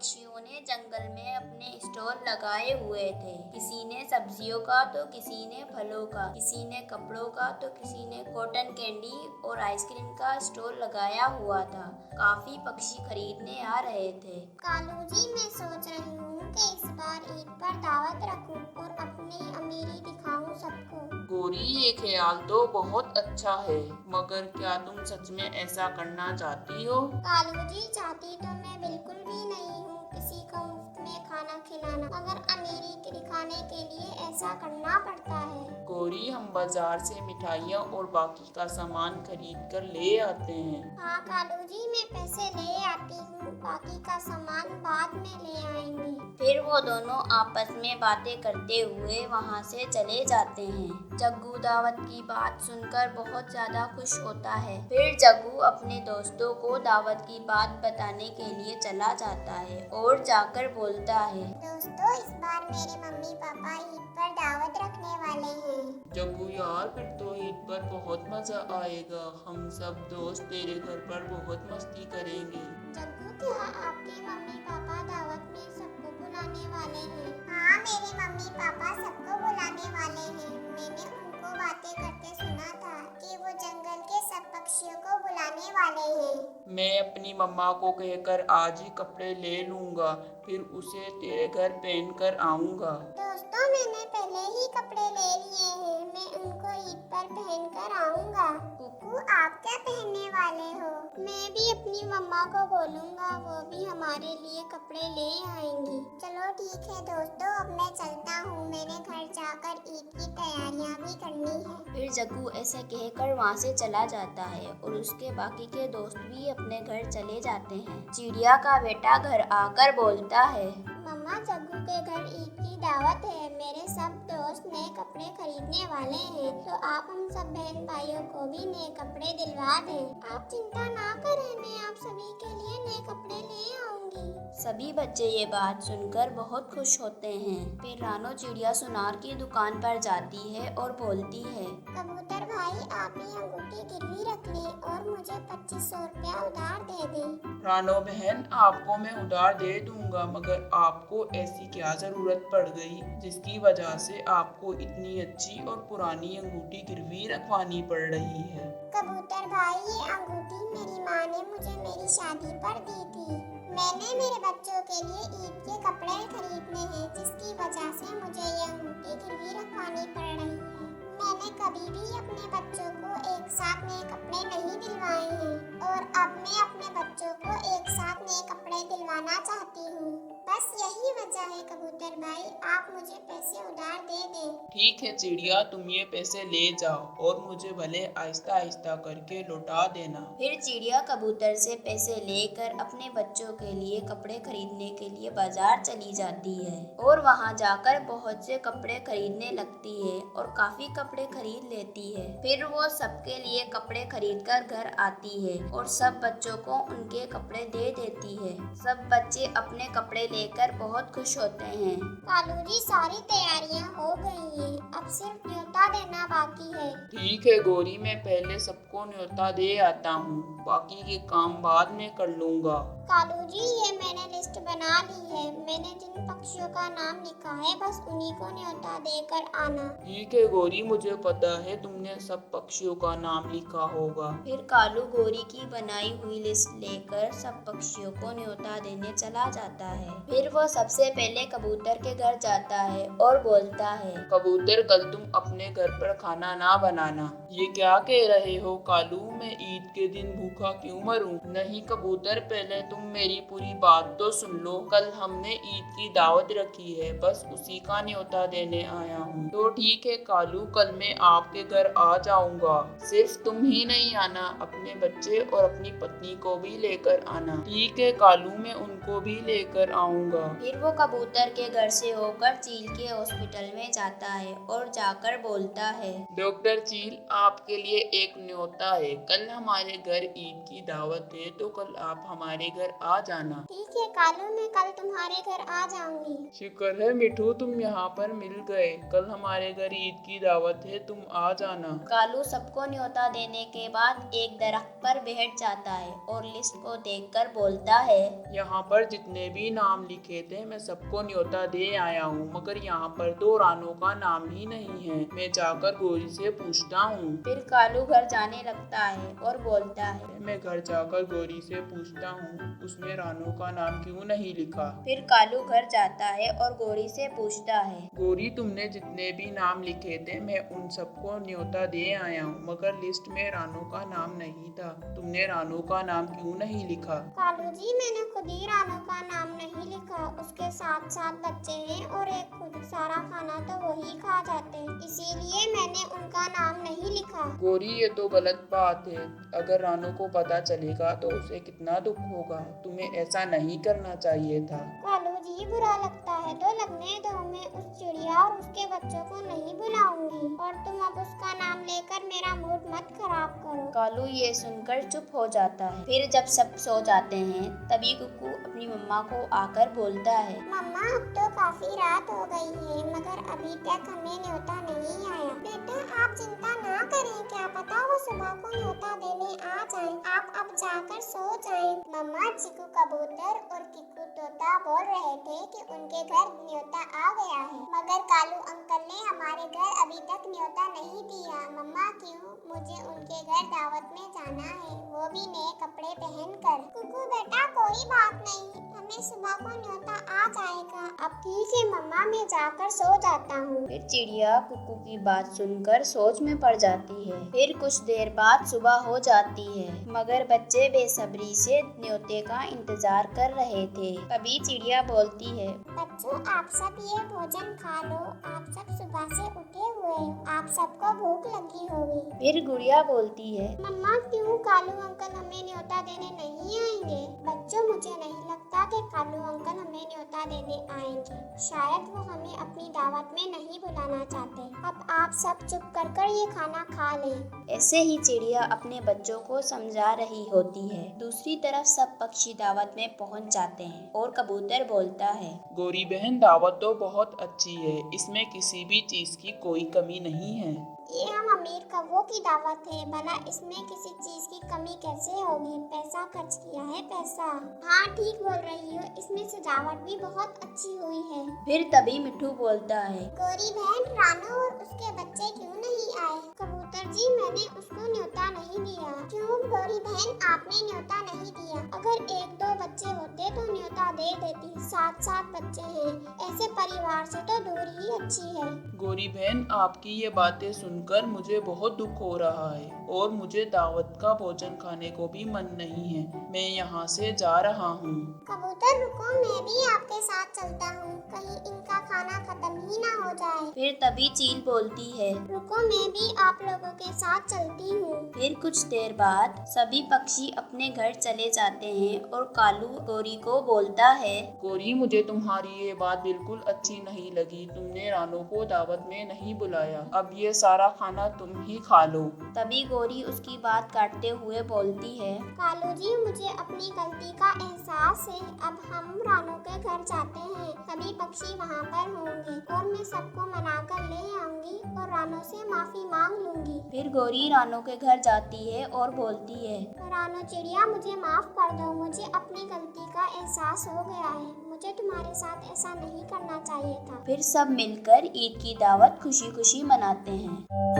पक्षियों ने जंगल में अपने स्टॉल लगाए हुए थे। किसी ने सब्जियों का तो किसी ने फलों का, किसी ने कपड़ों का तो किसी ने कॉटन कैंडी और आइसक्रीम का स्टॉल लगाया हुआ था। काफी पक्षी खरीदने आ रहे थे। कालू जी, मैं सोच रही हूँ कि इस बार ईद पर दावत रखूं और अपनी अमीरी दिखाऊं सबको। गौरी, ये ख्याल तो बहुत अच्छा है, मगर क्या तुम सच में ऐसा करना चाहती हो? कालू जी, चाहती तो मैं बिल्कुल भी नहीं हूँ किसी को मुफ्त में खाना खिलाना, मगर अमीरी दिखाने के लिए ऐसा करना पड़ता है। गौरी, हम बाजार से मिठाइयाँ और बाकी का सामान खरीद कर ले आते हैं। हाँ कालू जी, मैं पैसे ले आती हूँ, बाकी का सामान बाद में ले आएंगे। फिर वो दोनों आपस में बातें करते हुए वहाँ से चले जाते हैं। जग्गू दावत की बात सुनकर बहुत ज्यादा खुश होता है। फिर जग्गू अपने दोस्तों को दावत की बात बताने के लिए चला जाता है और जाकर बोलता है, दोस्तों, इस बार मेरे मम्मी पापा ईद पर दावत रखने वाले हैं। जग्गू यार, फिर तो ईद पर बहुत मजा आएगा। हम सब दोस्त तेरे घर पर बहुत मस्ती करेंगे। जग्गू, क्या आपके मम्मी पापा दावत में सबको बुलाने वाले हैं? हाँ, मेरे मम्मी पापा सबको बुलाने वाले हैं। मैंने उनको बातें करते सुना था कि वो जंगल के सब पक्षियों को बुलाने वाले हैं। मैं अपनी मम्मा को कहकर आज ही कपड़े ले लूँगा, फिर उसे तेरे घर पहन कर आऊँगा। दोस्तों, मैंने पहले ही कपड़े ले लिए हैं, मैं उनको ईद पर पहन कर आऊँगा। कुकू, आप क्या पहनने वाले हो? मैं भी अपनी मम्मा को बोलूँगा, वो भी हमारे लिए कपड़े ले आएंगी। चलो ठीक है दोस्तों, अब मैं चलता हूँ, मैंने घर जाकर ईद की तैयारियाँ भी करनी है। फिर जग्गू ऐसे कहकर वहाँ से चला जाता है और उसके बाकी के दोस्त भी अपने घर चले जाते हैं। चिड़िया का बेटा घर आकर बोलता है, मम्मा, जग्गू के घर ईद की दावत है, मेरे सब दोस्त नए कपड़े खरीदने वाले हैं, तो आप हम सब बहन भाइयों को भी नए कपड़े दिलवा दें। आप चिंता ना करें, मैं आप सभी के लिए नए कपड़े ले आऊंगी। सभी बच्चे ये बात सुनकर बहुत खुश होते हैं। फिर रानो चिड़िया सुनार की दुकान पर जाती है और बोलती है, कबूतर भाई, आप ये अंगूठी गिरवी रख लें और मुझे 2500 रुपया उधार दे दें। रानो बहन, आपको मैं उधार दे दूंगा, मगर आपको ऐसी क्या जरूरत पड़ गई जिसकी वजह से आपको इतनी अच्छी और पुरानी अंगूठी गिरवी रखवानी पड़ रही है? कबूतर भाई, ये अंगूठी मेरी माँ ने मुझे मेरी शादी पर दी थी। मैंने मेरे बच्चों के लिए ईद के कपड़े खरीदने हैं, जिसकी वजह से मुझे ये अंगूठी गिरवी रखवानी पड़ रही है। मैंने कभी भी अपने बच्चों को एक साथ नए कपड़े नहीं दिलवाए हैं और अब मैं अपने बच्चों को एक साथ नए कपड़े दिलवाना चाहती हूँ। बस यही वजह है कबूतर भाई, आप मुझे पैसे उधार दे दें। ठीक है चिड़िया, तुम ये पैसे ले जाओ और मुझे भले आहिस्ता आहिस्ता करके लौटा देना। फिर चिड़िया कबूतर से पैसे लेकर अपने बच्चों के लिए कपड़े खरीदने के लिए बाजार चली जाती है और वहाँ जाकर बहुत से कपड़े खरीदने लगती है और काफी कपड़े खरीद लेती है। फिर वो सबके लिए कपड़े खरीदकर घर आती है और सब बच्चों को उनके कपड़े दे देती है। सब बच्चे अपने कपड़े लेकर बहुत खुश होते हैं। कालू जी, सारी तैयारियां हो गई हैं, अब सिर्फ न्योता देना बाकी है। ठीक है गौरी, मैं पहले सबको न्योता दे आता हूँ, बाकी के काम बाद में कर लूँगा। कालू जी, ये मैंने लिस्ट बना ली है, मैंने जिन पक्षियों का नाम लिखा है बस उन्हीं को न्योता देकर आना। ठीक है गौरी, मुझे पता है तुमने सब पक्षियों का नाम लिखा होगा। फिर कालू गौरी की बनाई हुई लिस्ट लेकर सब पक्षियों को न्योता देने चला जाता है। फिर वो सबसे पहले कबूतर के घर जाता है और बोलता है, कबूतर, कल तुम अपने घर पर खाना ना बनाना। ये क्या कह रहे हो कालू, मैं ईद के दिन भूखा क्यों मरूं? नहीं कबूतर, पहले तुम मेरी पूरी बात तो सुन लो। कल हमने ईद की दावत रखी है, बस उसी का न्योता देने आया हूँ। तो ठीक है कालू, कल मैं आपके घर आ जाऊंगा। सिर्फ तुम ही नहीं आना, अपने बच्चे और अपनी पत्नी को भी लेकर आना। ठीक है कालू, मैं उनको भी लेकर आऊंगा। फिर वो कबूतर के घर से होकर चील के हॉस्पिटल में जाता है और जाकर बोलता है, डॉक्टर चील, आपके लिए एक न्योता है। कल हमारे घर ईद की दावत है, तो कल आप हमारे घर घर आ जाना। ठीक है कालू, मैं कल तुम्हारे घर आ जाऊंगी। शुक्र है मिठू तुम यहाँ पर मिल गए। कल हमारे घर ईद की दावत है, तुम आ जाना। कालू सबको न्योता देने के बाद एक दरख्त पर बैठ जाता है और लिस्ट को देखकर बोलता है, यहाँ पर जितने भी नाम लिखे थे मैं सबको न्योता दे आया हूँ, मगर यहाँ पर 2 रानों का नाम ही नहीं है। मैं जाकर गोरी से पूछता हूँ। फिर कालू घर जाने लगता है और बोलता है। मैं घर जाकर गोरी से पूछता हूँ उसने रानों का नाम क्यों नहीं लिखा। फिर कालू घर जाता है और गोरी से पूछता है। गोरी तुमने जितने भी नाम लिखे थे मैं उन सबको न्योता दे आया हूँ, मगर लिस्ट में रानों का नाम नहीं था। तुमने रानों का नाम क्यों नहीं लिखा। कालू जी मैंने खुद ही रानों का नाम नहीं लिखा, उसके 7 बच्चे हैं और एक खुद सारा खाना तो वही खा जाते हैं, इसीलिए मैंने उनका नाम नहीं लिखा। गोरी ये तो गलत बात है, अगर रानों को पता चलेगा तो उसे कितना दुख होगा। तुम्हें ऐसा नहीं करना चाहिए था। कालू जी बुरा लगता है तो लगने दो, मैं उस चिड़िया और उसके बच्चों को नहीं बुलाऊंगी और तुम अब उसका नाम लेकर मेरा मूड मत खराब करो। कालू ये सुनकर चुप हो जाता है। फिर जब सब सो जाते हैं तभी कुक्कू अपनी मम्मा को आकर बोलता है। मम्मा अब तो काफी रात हो गई है मगर अभी तक हमें न्योता नहीं आया। बेटा आप चिंता ना करें, क्या पता वो सुबह को न्योता देने आ जाए, आप अब जाकर सो जाएं। मम्मा चिकू कबूतर और किक्कू तोता बोल रहे थे कि उनके घर न्योता आ गया है, मगर कालू अंकल ने हमारे घर अभी तक न्योता नहीं दिया। मम्मा क्यों, मुझे उनके घर दावत में जाना है, वो भी नए कपड़े पहनकर। कुकू बेटा कोई बात नहीं, हमें सुबह को न्योता आ जाएगा। अब ठीक है मम्मा, मैं जाकर सो जाता हूँ। फिर चिड़िया कुक्कू की बात सुनकर सोच में पड़ जाती है। फिर कुछ देर बाद सुबह हो जाती है, मगर बच्चे बेसब्री से न्योते का इंतजार कर रहे थे। तभी चिड़िया बोलती है। बच्चों आप सब ये भोजन खा लो, आप सब सुबह से उठे हुए हो, आप सबको भूख लगी होगी। फिर गुड़िया बोलती है। मम्मा क्यों कालू अंकल हमें न्योता देने नहीं आएंगे। बच्चों मुझे नहीं लगता कि कालू अंकल हमें न्योता देने आएंगे, शायद वो हमें अपनी दावत में नहीं बुलाना चाहते। अब आप सब चुप कर ये खाना खा लें। ऐसे ही चिड़िया अपने बच्चों को समझा रही होती है। दूसरी तरफ सब पक्षी दावत में पहुंच जाते हैं और कबूतर बोलता है। गोरी बहन दावत तो बहुत अच्छी है, इसमें किसी भी चीज की कोई कमी नहीं है। ये हम अमीर कौवों की दावत है, भला इसमें किसी चीज की कमी कैसे होगी। पैसा खर्च किया है पैसा। हाँ ठीक बोल रही हो, इसमें सजावट भी बहुत अच्छी हुई है। फिर तभी मिठू बोलता है। गोरी बहन रानू और उसके बच्चे क्यों नहीं आए। कबूतर जी मैंने उसको न्योता नहीं दिया। क्यों गोरी बहन आपने न्योता नहीं दिया। अगर 1-2 बच्चे होते तो न्योता दे देती, 7 बच्चे हैं, ऐसे परिवार से तो दूर ही अच्छी है। गोरी बहन आपकी ये बातें सुनकर मुझे बहुत दुख हो रहा है और मुझे दावत का भोजन खाने को भी मन नहीं है। मैं यहाँ से जा रहा हूँ। कबूतर रुको, मैं भी आपके साथ चलता हूँ, कहीं इनका खाना खत्म ही ना हो जाए। फिर तभी चील बोलती है। रुको मैं भी आप लोगों के साथ चलती हूँ। फिर कुछ देर बाद सभी पक्षी अपने घर चले जाते हैं और कालू गोरी को बोलता है। गोरी मुझे तुम्हारी ये बात बिल्कुल अच्छी नहीं लगी, तुमने रानों को दावत में नहीं बुलाया, अब ये सारा खाना तुम ही खा लो। तभी गोरी उसकी बात काटते हुए बोलती है। कालू जी मुझे अपनी गलती का एहसास है, अब हम रानों के घर जाते हैं, सभी पक्षी वहाँ पर होंगे और मैं सबको मनाकर ले आऊंगी और रानों से माफी मांग लूंगी। फिर गोरी रानों के घर जाती है और बोलती है। रानो चिड़िया मुझे माफ कर दो, मुझे अपनी गलती का एहसास हो गया है, मुझे तुम्हारे साथ ऐसा नहीं करना चाहिए था। फिर सब मिलकर ईद की दावत खुशी खुशी मनाते हैं।